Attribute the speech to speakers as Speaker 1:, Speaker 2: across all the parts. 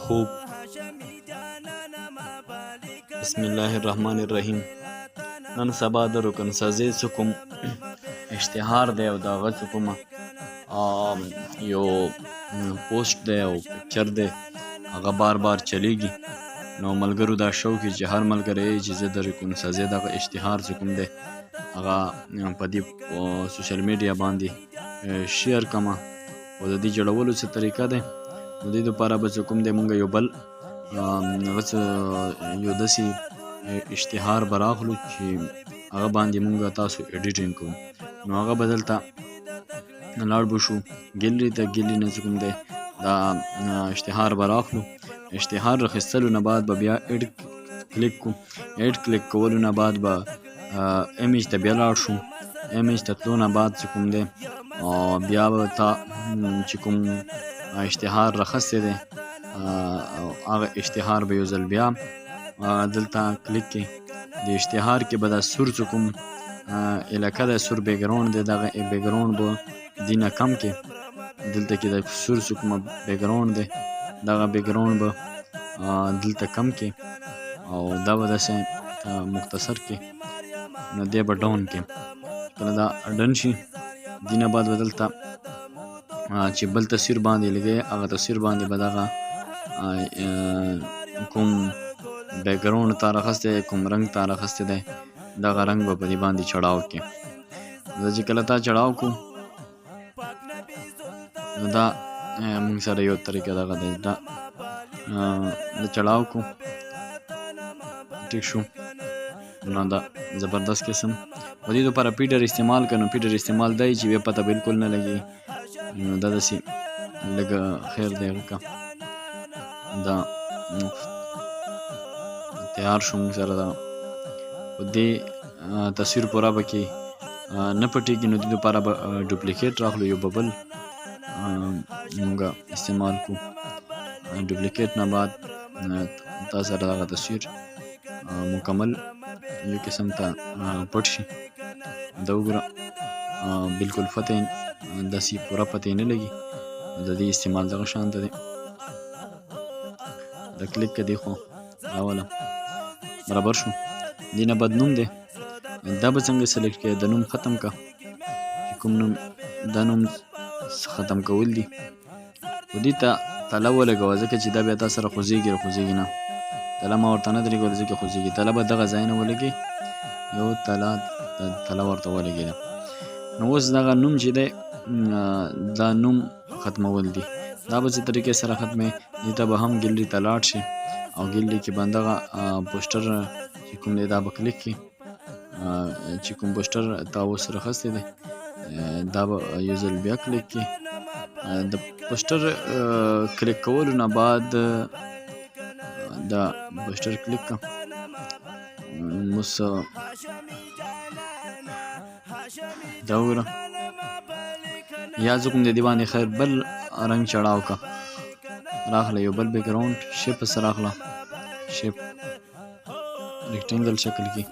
Speaker 1: خوب. بسم الله الرحمن الرحیم. نن سبا د رکن سازي څه کوم اشتهار دی او د هغه څه کومه یو پوسټ دی او پکچر دی هغه بار بار چلیږي. نو ملګرو دا شوق چې هر ملګری چې زه د رکن سازي دغه اشتهار څه کوم دی هغه په دې سوشل میډیا باندې شیر کما او د دې جوړولو څه طریقه ده د دې لپاره به څه کوم دی مونږ یو بل یو داسې اشتهار براخلو چې هغه باندې مونږ تاسو ایډیټینګ کوو. نو هغه بدلته لاړ بشو ګیلری ته ګیلری نه څه کوم دی دا اشتهار براخلو. اشتهار راخیستلو نه بعد به بیا ایډ کلیک کو. ایډ کلیک کولو نه بعد به ایمیج ته بیا لاړ شو. ایمیج ته تلو نه بعد څه کوم دی بیا به تا چې کوم اشتهار راخستی دی هغه اشتهار به یو ځل بیا دلته کلیک کې د اشتهار کې به دا سور څه کوم علاقه د سور بیکګراوند دی دغه بیکګراوند به دینه کم کې دلته کې د سور څه کوم بیکګراوند دی دغه بیکګراوند به دلته کم کې او دا به داسې مختصر کې نو دی به ډاون کې کله دا ډن شي دینه بعد به دلته چې بل تصویر باندې لګي هغه تصویر باندې به دغه کوم بیکګراوند تا راخستی دی کوم رنګ تا راخستی دی دغه رنګ به په دې باندې چړاو کې زه چې کله تا چړاو کو نو دا موږ سره یو طریقه دغه دی دا چړاو کو ټیک شو. نو دا زبردست قسم په دې لپاره پیډر استعمال کړو. پیډر استعمال دی چې بیا پته بالکل نه لګي. نو دا داسې لږ خیر دی که دا تیار شو موږ سره دا په دې تصویر پوره به کې نه پټېږي. نو دې لپاره به ډوپلیکیټ راخلو یو ببل موږ استعمال کو. ډوپلیکیټ نه بعد تا سره دغه تصویر مکمل یو قسم ته پټ شي. دا وګوره بالکل فتح داسې پوره پته نه لګي. د دې استعمال دغه شان ته دی د کلیک کې دی خو راوله برابر شو. دې نه بعد نوم دی دا به څنګه سلیکټ کړې د نوم ختم کا چې کوم نوم دا نوم ختم کول دي خو دې ته تله ولګوه ځکه چې دا بیا تا سره خوځېږي راخوځېږي نه تله ما ورته نه درې کولی ځکه خوځېږي تله به دغه ځای نه ولګي یو تله ورته ولګېده. نو اوس دغه نوم چې دی دا نوم ختمول دي دا به څه طریقې سره ختمې دې ته به هم ګیلري ته لاړ شي او ګیلري کې به دغه پوسټر چې کوم دی دا به کلیک کړي چې کوم پوسټر تا اوس راخستی دی دا به یو ځل بیا کلیک کړي. د پوسټر کلیک کولو نه بعد دا پوسټر کلیک کړه اوس دا وګوره یا زه کوم د دې باندې خیر بل رنګ چړاو کا راخله یو بل بیکګراوند شیپ سره راخله شیپ ریکټنګل شکل کې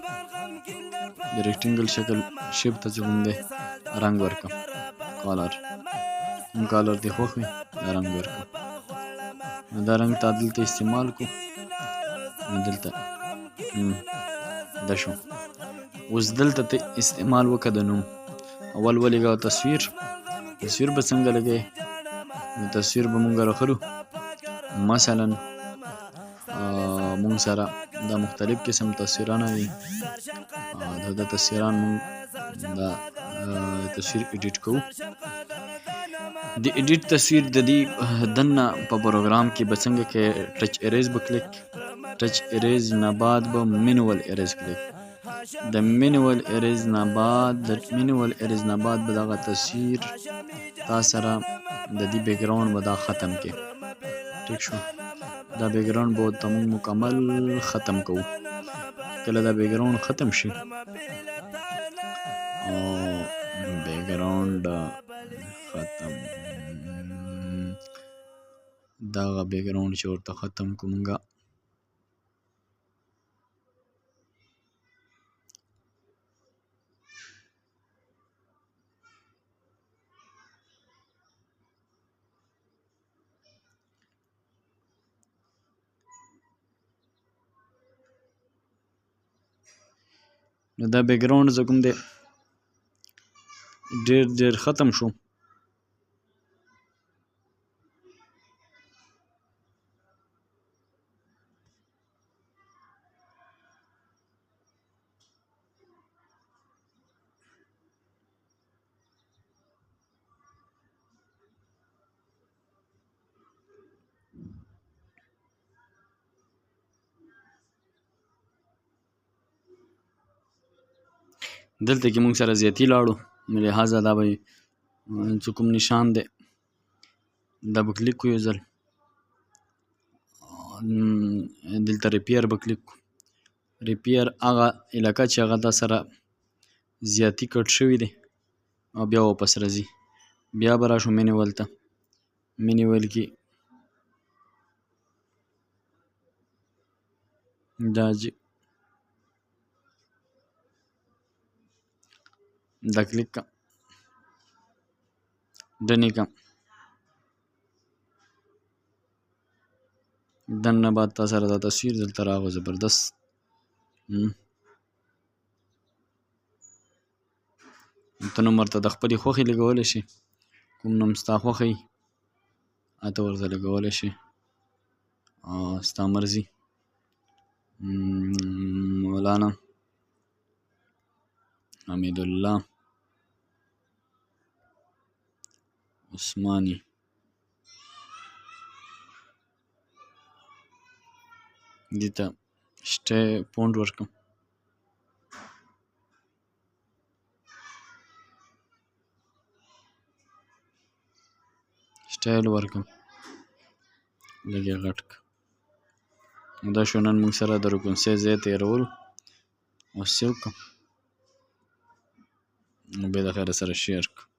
Speaker 1: د ریکټنګل شکل شیپ ته کوم دی رنګ ورکړه کالر کوم کالر دی خوښ وي دا رنګ ورکړه. دا رنګ تا دلته استعمال کو دلته دا شو. اوس دلته ته استعمال وکړه د نوم اول ولګوه تصویر به څنګه لګې نو تصویر به مونږ راخلو مثلا مونږ سره دا مختلف قسم تصویرانه دي دا تصویران مونږ دا تصویر ایډیټ کوو. د ایډیټ تصویر د دې دننه په پروګرام کې به څنګه کې ټچ اریز به کلیک ټچ اریز نه بعد به مینوال اریز کلیک د مینوال اریز نه بعد به دغه تصویر تا سره د دې بیکګراوند به دا ختم کې ټیک شو. دا بیکګراوند به ته موږ مکمل ختم کوو. کله دا بیکګراوند ختم شي او بیکګراوند ختم دغه بیکګراوند چې ورته ختم کوو مونږه نو دا بیکګراوند زه کوم دی ډېر ختم شو. دلته کې موږ سره زیاتی لاړو لہذا دا به چې کوم نشان دی دا به کلیک کړو یو ځل دلته ریپیر به کلیک کړو. ریپیر هغه علاقه چې هغه دا سره زیاتی کټ شوي دی او بیا واپس راځي بیا به راشو مینیول ته. مینیول کې دا دا کلیک کا ډنې کا دننه بعد تا سره دا تصویر دلته راغو زبردست. ته نوم ورته د خپلې خوښې لګولی شي کوم نوم ستا خوښه وي هغه ته ورته لګولی شي ستا مرضي. مولانا حمیدالله عثماني دې ته پونډ ورکړم سټایل ورکړم لږ یې غټ کړه. دا شو نن موږ سره د رکن سیز ځای تېرولو او سیو کړم نو بیا د خیره سره شیر کړه.